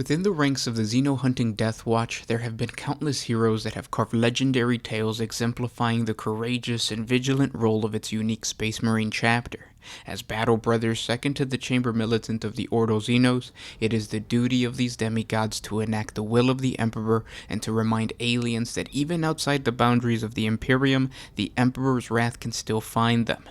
Within the ranks of the Xeno-hunting Deathwatch, there have been countless heroes that have carved legendary tales exemplifying the courageous and vigilant role of its unique Space Marine chapter. As battle brothers second to the Chamber Militant of the Ordo Xenos, it is the duty of these demigods to enact the will of the Emperor and to remind aliens that even outside the boundaries of the Imperium, the Emperor's wrath can still find them.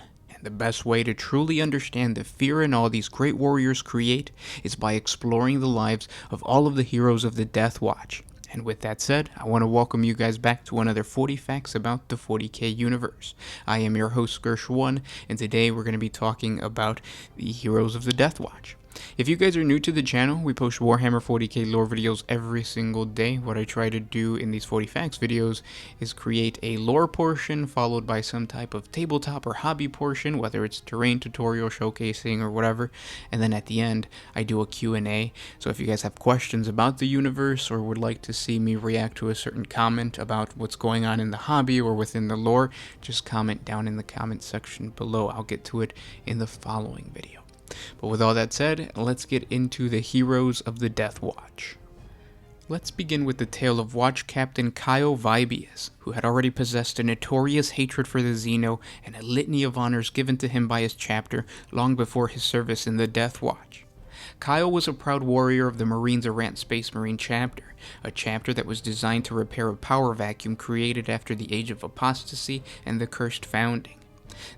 The best way to truly understand the fear and awe these great warriors create is by exploring the lives of all of the heroes of the Deathwatch. And with that said, I want to welcome you guys back to another 40 Facts about the 40K universe. I am your host, Gersh1, and today we're going to be talking about the heroes of the Deathwatch. If you guys are new to the channel, we post Warhammer 40K lore videos every single day. What I try to do in these 40 Facts videos is create a lore portion followed by some type of tabletop or hobby portion, whether it's terrain tutorial, showcasing, or whatever. And then at the end, I do a Q&A. So if you guys have questions about the universe or would like to see me react to a certain comment about what's going on in the hobby or within the lore, just comment down in the comment section below. I'll get to it in the following video. But with all that said, let's get into the heroes of the Deathwatch. Let's begin with the tale of Watch Captain Kyle Vibius, who had already possessed a notorious hatred for the Xeno and a litany of honors given to him by his chapter long before his service in the Deathwatch. Kyle was a proud warrior of the Marines Errant Space Marine chapter, a chapter that was designed to repair a power vacuum created after the Age of Apostasy and the Cursed Founding.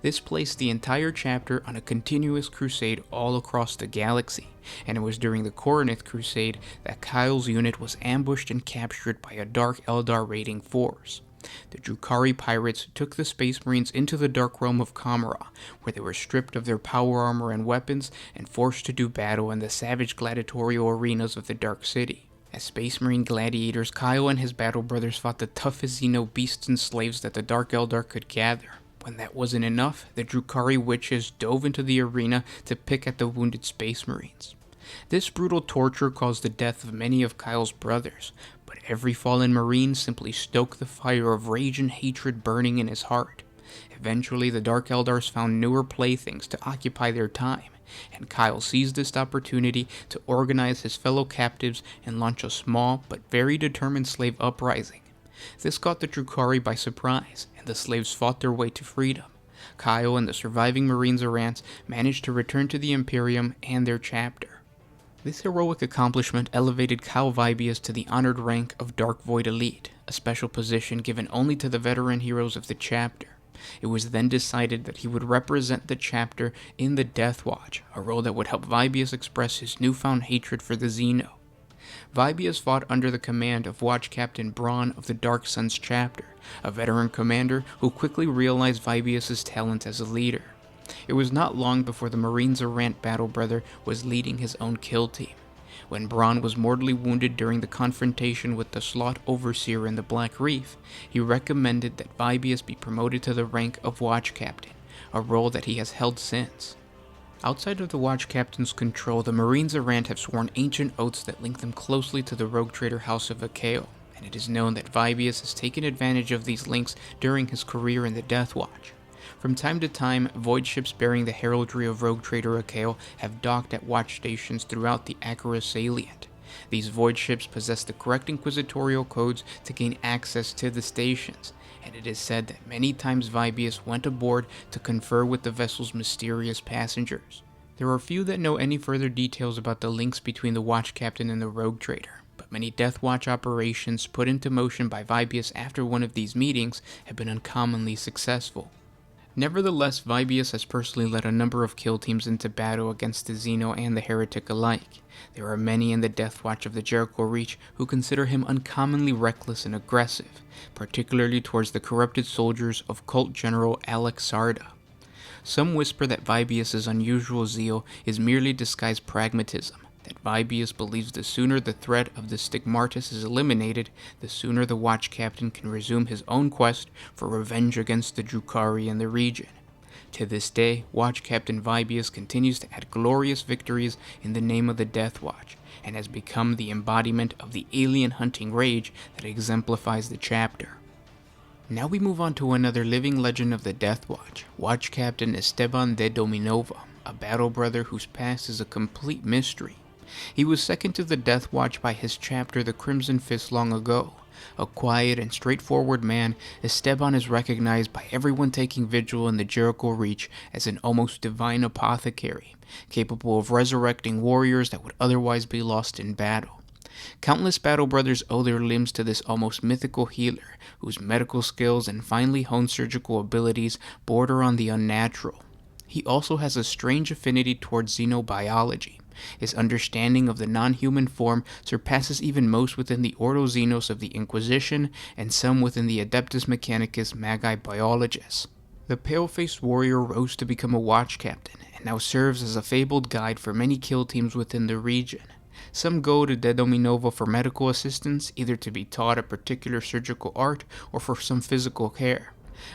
This placed the entire chapter on a continuous crusade all across the galaxy, and it was during the Coronith Crusade that Kyle's unit was ambushed and captured by a Dark Eldar raiding force. The Drukhari pirates took the Space Marines into the Dark Realm of Kamara, where they were stripped of their power armor and weapons and forced to do battle in the savage gladiatorial arenas of the Dark City. As Space Marine gladiators, Kyle and his battle brothers fought the toughest Xeno beasts and slaves that the Dark Eldar could gather. When that wasn't enough, the Drukhari witches dove into the arena to pick at the wounded Space Marines. This brutal torture caused the death of many of Kyle's brothers, but every fallen Marine simply stoked the fire of rage and hatred burning in his heart. Eventually, the Dark Eldars found newer playthings to occupy their time, and Kyle seized this opportunity to organize his fellow captives and launch a small but very determined slave uprising. This caught the Drukhari by surprise, and the slaves fought their way to freedom. Kyle and the surviving Marines Errants managed to return to the Imperium and their chapter. This heroic accomplishment elevated Kyle Vibius to the honored rank of Dark Void Elite, a special position given only to the veteran heroes of the chapter. It was then decided that he would represent the chapter in the Deathwatch, a role that would help Vibius express his newfound hatred for the Xeno. Vibius fought under the command of Watch Captain Braun of the Dark Suns chapter, a veteran commander who quickly realized Vibius' talent as a leader. It was not long before the Marines Errant battle brother was leading his own kill team. When Braun was mortally wounded during the confrontation with the Slot Overseer in the Black Reef, he recommended that Vibius be promoted to the rank of Watch Captain, a role that he has held since. Outside of the Watch Captain's control, the Marines Errant have sworn ancient oaths that link them closely to the rogue trader House of Akeo, and it is known that Vibius has taken advantage of these links during his career in the Deathwatch. From time to time, void ships bearing the heraldry of rogue trader Akeo have docked at watch stations throughout the Akara Salient. These void ships possess the correct inquisitorial codes to gain access to the stations, and it is said that many times Vibius went aboard to confer with the vessel's mysterious passengers. There are few that know any further details about the links between the Watch Captain and the Rogue Trader, but many Deathwatch operations put into motion by Vibius after one of these meetings have been uncommonly successful. Nevertheless, Vibius has personally led a number of kill teams into battle against the Xeno and the Heretic alike. There are many in the Deathwatch of the Jericho Reach who consider him uncommonly reckless and aggressive, particularly towards the corrupted soldiers of Cult General Alex Sarda. Some whisper that Vibius' unusual zeal is merely disguised pragmatism, that Vibius believes the sooner the threat of the Stigmatis is eliminated, the sooner the Watch Captain can resume his own quest for revenge against the Drukhari in the region. To this day, Watch Captain Vibius continues to add glorious victories in the name of the Deathwatch, and has become the embodiment of the alien hunting rage that exemplifies the chapter. Now we move on to another living legend of the Deathwatch, Watch Captain Esteban de Dominova, a battle brother whose past is a complete mystery. He was second to the Deathwatch by his chapter The Crimson Fist long ago. A quiet and straightforward man, Esteban is recognized by everyone taking vigil in the Jericho Reach as an almost divine apothecary, capable of resurrecting warriors that would otherwise be lost in battle. Countless battle brothers owe their limbs to this almost mythical healer, whose medical skills and finely honed surgical abilities border on the unnatural. He also has a strange affinity towards xenobiology. His understanding of the non-human form surpasses even most within the Ordo Xenos of the Inquisition and some within the Adeptus Mechanicus Magi Biologists. The pale-faced warrior rose to become a watch captain, and now serves as a fabled guide for many kill teams within the region. Some go to De Dominova for medical assistance, either to be taught a particular surgical art or for some physical care.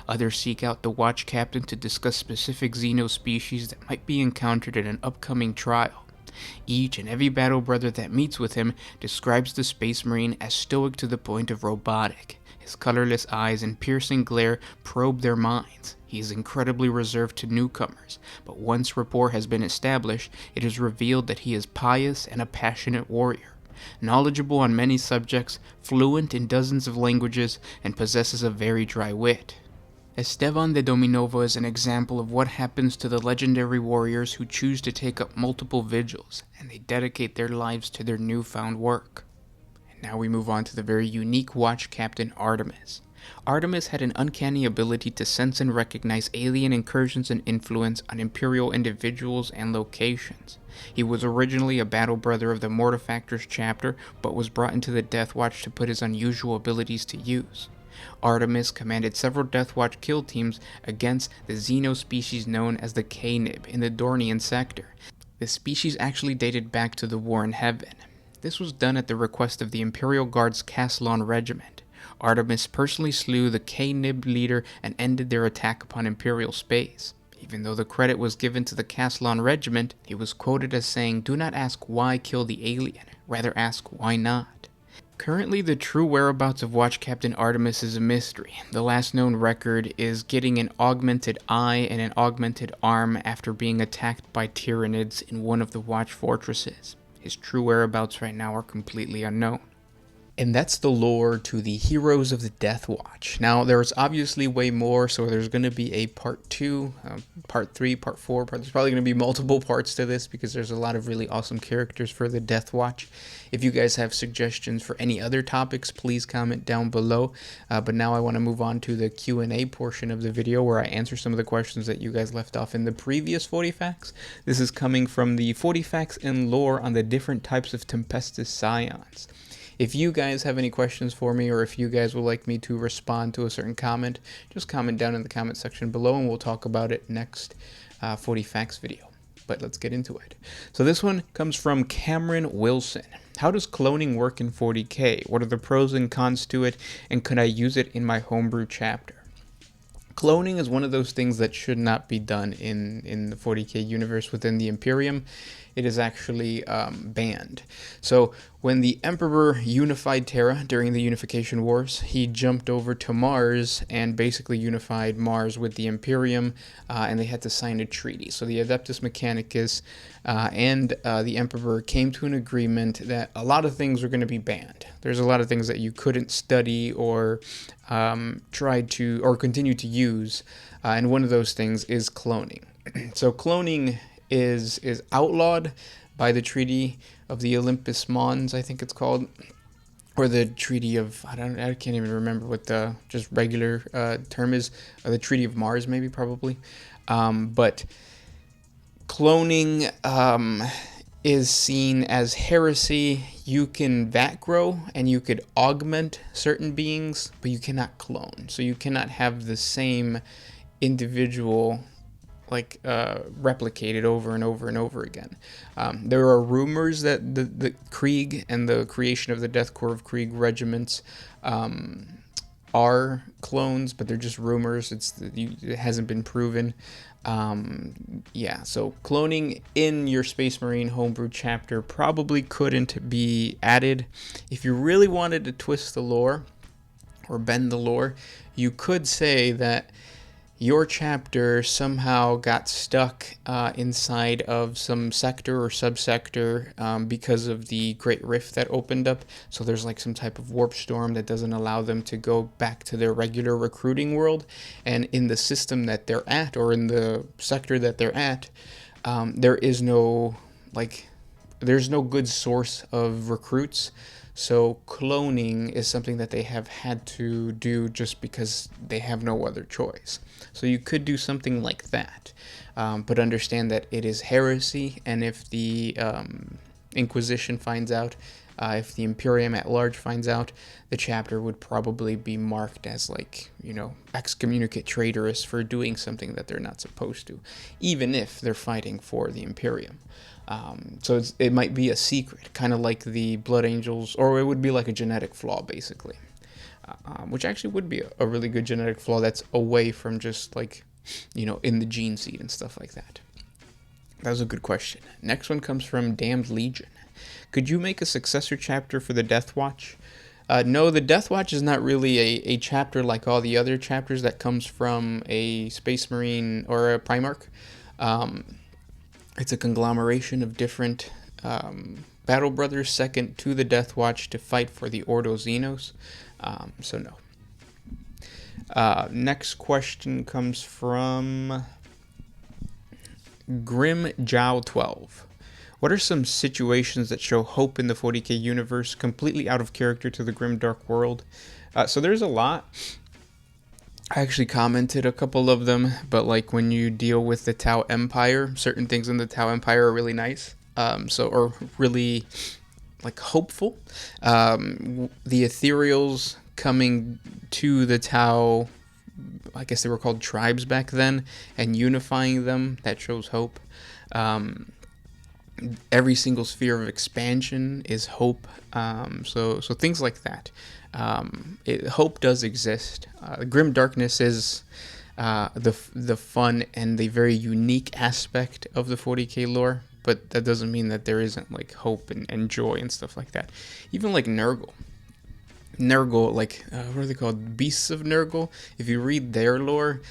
Others seek out the watch captain to discuss specific xeno species that might be encountered in an upcoming trial. Each and every battle brother that meets with him describes the Space Marine as stoic to the point of robotic. His colorless eyes and piercing glare probe their minds. He is incredibly reserved to newcomers, but once rapport has been established, it is revealed that he is pious and a passionate warrior. Knowledgeable on many subjects, fluent in dozens of languages, and possesses a very dry wit. Esteban de Dominova is an example of what happens to the legendary warriors who choose to take up multiple vigils, and they dedicate their lives to their newfound work. And now we move on to the very unique watch captain Artemis. Artemis had an uncanny ability to sense and recognize alien incursions and influence on Imperial individuals and locations. He was originally a battle brother of the Mortifactors chapter, but was brought into the Deathwatch to put his unusual abilities to use. Artemis commanded several Deathwatch kill teams against the xeno species known as the K-Nib in the Dornian sector. The species actually dated back to the War in Heaven. This was done at the request of the Imperial Guard's Castellan Regiment. Artemis personally slew the K-Nib leader and ended their attack upon Imperial space. Even though the credit was given to the Castellan Regiment, he was quoted as saying, "Do not ask why kill the alien, rather ask why not." Currently, the true whereabouts of Watch Captain Artemis is a mystery. The last known record is getting an augmented eye and an augmented arm after being attacked by Tyranids in one of the Watch fortresses. His true whereabouts right now are completely unknown. And that's the lore to the heroes of the Deathwatch. Now, there's obviously way more, so there's going to be a part 2, part 3, part 4. There's probably going to be multiple parts to this because there's a lot of really awesome characters for the Deathwatch. If you guys have suggestions for any other topics, please comment down below. But now I want to move on to the Q&A portion of the video where I answer some of the questions that you guys left off in the previous 40 Facts. This is coming from the 40 Facts and Lore on the different types of Tempestus Scions. If you guys have any questions for me, or if you guys would like me to respond to a certain comment, just comment down in the comment section below and we'll talk about it next 40 Facts video. But let's get into it. So this one comes from Cameron Wilson. How does cloning work in 40K? What are the pros and cons to it? And could I use it in my homebrew chapter? Cloning is one of those things that should not be done in the 40K universe within the Imperium. It is actually banned. So when the Emperor unified Terra during the Unification Wars, he jumped over to Mars and basically unified Mars with the Imperium, and they had to sign a treaty. So the Adeptus Mechanicus and the Emperor came to an agreement that a lot of things were going to be banned. There's a lot of things that you couldn't study or try to or continue to use, and one of those things is cloning. So cloning is outlawed by the Treaty of the Olympus Mons, I think it's called, or the Treaty of, I can't even remember what the just regular term is, or the Treaty of Mars maybe, probably, but cloning is seen as heresy. You can vat grow and you could augment certain beings, but you cannot clone. So you cannot have the same individual replicated over and over and over again. There are rumors that the Krieg and the creation of the Death Corps of Krieg regiments are clones, but they're just rumors. It hasn't been proven. Yeah, so cloning in your Space Marine homebrew chapter probably couldn't be added. If you really wanted to twist the lore or bend the lore, you could say that your chapter somehow got stuck inside of some sector or subsector because of the Great Rift that opened up. So there's like some type of warp storm that doesn't allow them to go back to their regular recruiting world. And in the system that they're at, or in the sector that they're at, there is no there's no good source of recruits. So cloning is something that they have had to do just because they have no other choice. So you could do something like that, but understand that it is heresy, and if the Inquisition finds out, if the Imperium at large finds out, the chapter would probably be marked as excommunicate traitorous for doing something that they're not supposed to, even if they're fighting for the Imperium. So it might be a secret, kind of like the Blood Angels, or it would be like a genetic flaw, basically. Which actually would be a really good genetic flaw that's away from just in the gene seed and stuff like that. That was a good question. Next one comes from Damned Legion. Could you make a successor chapter for the Deathwatch? No, the Deathwatch is not really a chapter like all the other chapters that comes from a Space Marine or a Primarch. It's a conglomeration of different Battle Brothers second to the Deathwatch to fight for the Ordo Xenos. So no. Next question comes from Grim Jow 12. What are some situations that show hope in the 40K universe, completely out of character to the grim dark world? So there's a lot. I actually commented a couple of them, but when you deal with the Tau Empire, certain things in the Tau Empire are really nice. Or really hopeful. The Ethereals coming to the Tau, I guess they were called tribes back then, and unifying them, that shows hope. Every single sphere of expansion is hope. So things like that. Hope does exist. Grim Darkness is the fun and the very unique aspect of the 40K lore, but that doesn't mean that there isn't hope and joy and stuff like that. Even Nurgle. Nurgle, what are they called? Beasts of Nurgle. If you read their lore,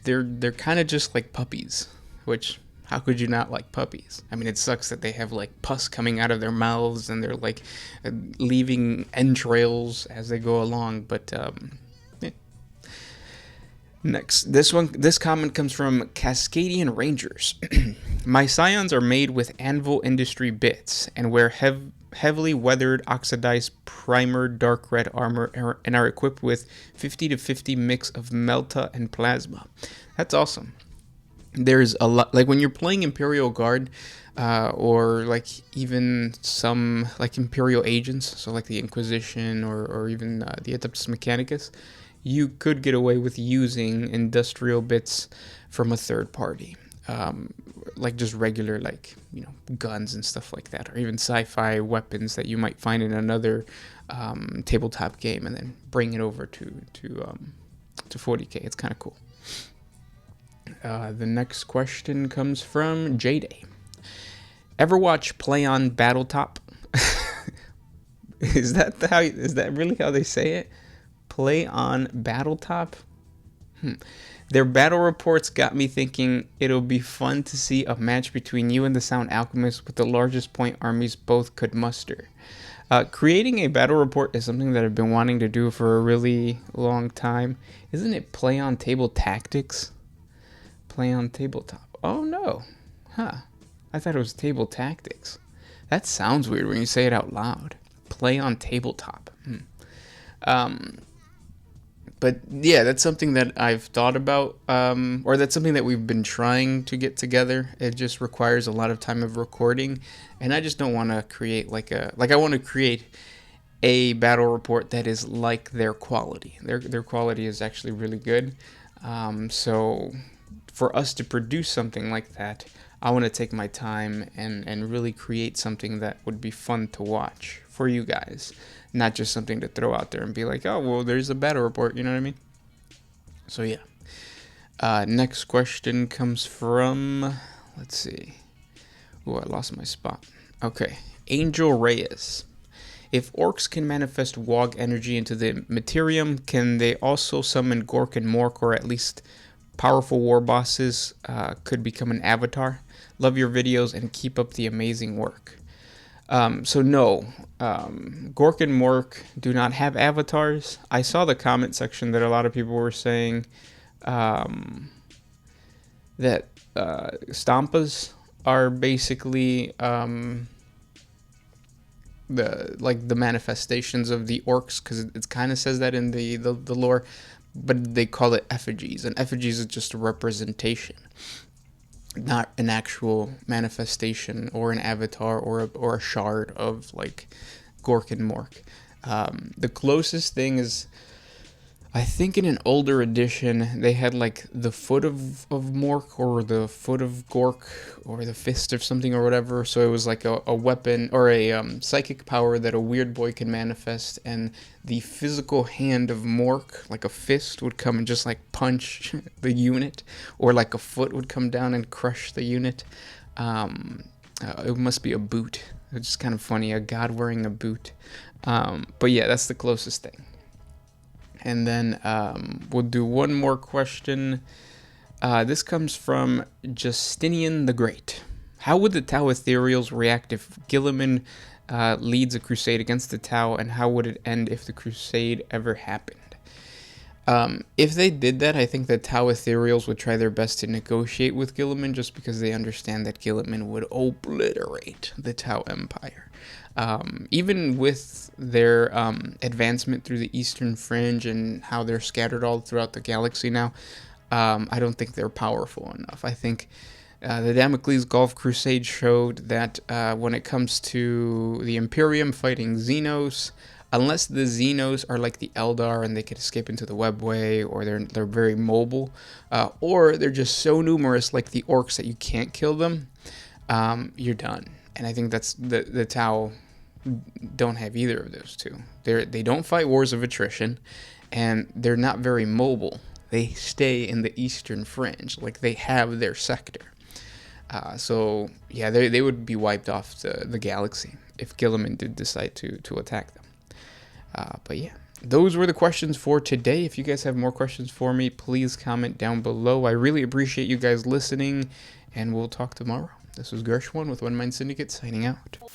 they're kind of just like puppies, which, how could you not like puppies? I mean, it sucks that they have pus coming out of their mouths and they're leaving entrails as they go along, but yeah. Next, this comment comes from Cascadian Rangers. My scions are made with Anvil Industry bits and wear heavily weathered, oxidized, primer dark red armor and are equipped with 50-50 mix of Melta and Plasma. That's awesome. There's a lot, when you're playing Imperial Guard, or even some Imperial agents, so the Inquisition or even the Adeptus Mechanicus, you could get away with using industrial bits from a third party, just regular guns and stuff like that, or even sci-fi weapons that you might find in another tabletop game, and then bring it over to 40K. It's kind of cool. The next question comes from J-Day. Ever watch Play on Battletop? Is that really how they say it? Play on Battletop? Their battle reports got me thinking it'll be fun to see a match between you and the Sound Alchemist with the largest point armies both could muster. Creating a battle report is something that I've been wanting to do for a really long time. Isn't it Play on Table Tactics? Play on Tabletop. Oh no. I thought it was Table Tactics. That sounds weird when you say it out loud. Play on Tabletop. But yeah, that's something that I've thought about, or that's something that we've been trying to get together. It just requires a lot of time of recording, and I just don't want to create I want to create a battle report that is like their quality. Their quality is actually really good. So for us to produce something like that, I want to take my time and really create something that would be fun to watch for you guys. Not just something to throw out there and be like, oh, well, there's a battle report, you know what I mean? So, yeah. Next question comes from, let's see. Oh, I lost my spot. Okay. Angel Reyes. If orcs can manifest Wog energy into the Materium, can they also summon Gork and Mork, or at least powerful war bosses could become an avatar. Love your videos and keep up the amazing work. So no, Gork and Mork do not have avatars. I saw the comment section that a lot of people were saying that Stampas are basically the manifestations of the orcs, because it kind of says that in the lore, but they call it effigies, and effigies is just a representation, not an actual manifestation or an avatar or a shard of like Gork and Mork. The closest thing is, I think in an older edition they had like the foot of Mork, or the foot of Gork, or the fist of something or whatever. So it was like a weapon or a psychic power that a weird boy can manifest, and the physical hand of Mork, like a fist, would come and just like punch the unit, or like a foot would come down and crush the unit. It must be a boot. It's just kind of funny, a god wearing a boot. But yeah, that's the closest thing. And then we'll do one more question. This comes from Justinian the Great. How would the Tau Ethereals react if Gilliman leads a crusade against the Tau, and how would it end if the crusade ever happened? If they did that, I think the Tau Ethereals would try their best to negotiate with Gilliman, just because they understand that Gilliman would obliterate the Tau Empire. Even with their advancement through the Eastern Fringe and how they're scattered all throughout the galaxy now, I don't think they're powerful enough. I think the Damocles Gulf Crusade showed that when it comes to the Imperium fighting Xenos, unless the Xenos are like the Eldar and they can escape into the webway, or they're very mobile, or they're just so numerous like the orcs that you can't kill them, you're done. And I think that's the Tau don't have either of those two. They don't fight wars of attrition, and they're not very mobile. They stay in the Eastern Fringe, like they have their sector. So yeah, they would be wiped off the galaxy if Gilliman did decide to attack them. But yeah, those were the questions for today. If you guys have more questions for me, please comment down below. I really appreciate you guys listening, and we'll talk tomorrow. This was Gershwin with One Mind Syndicate, signing out. Oh,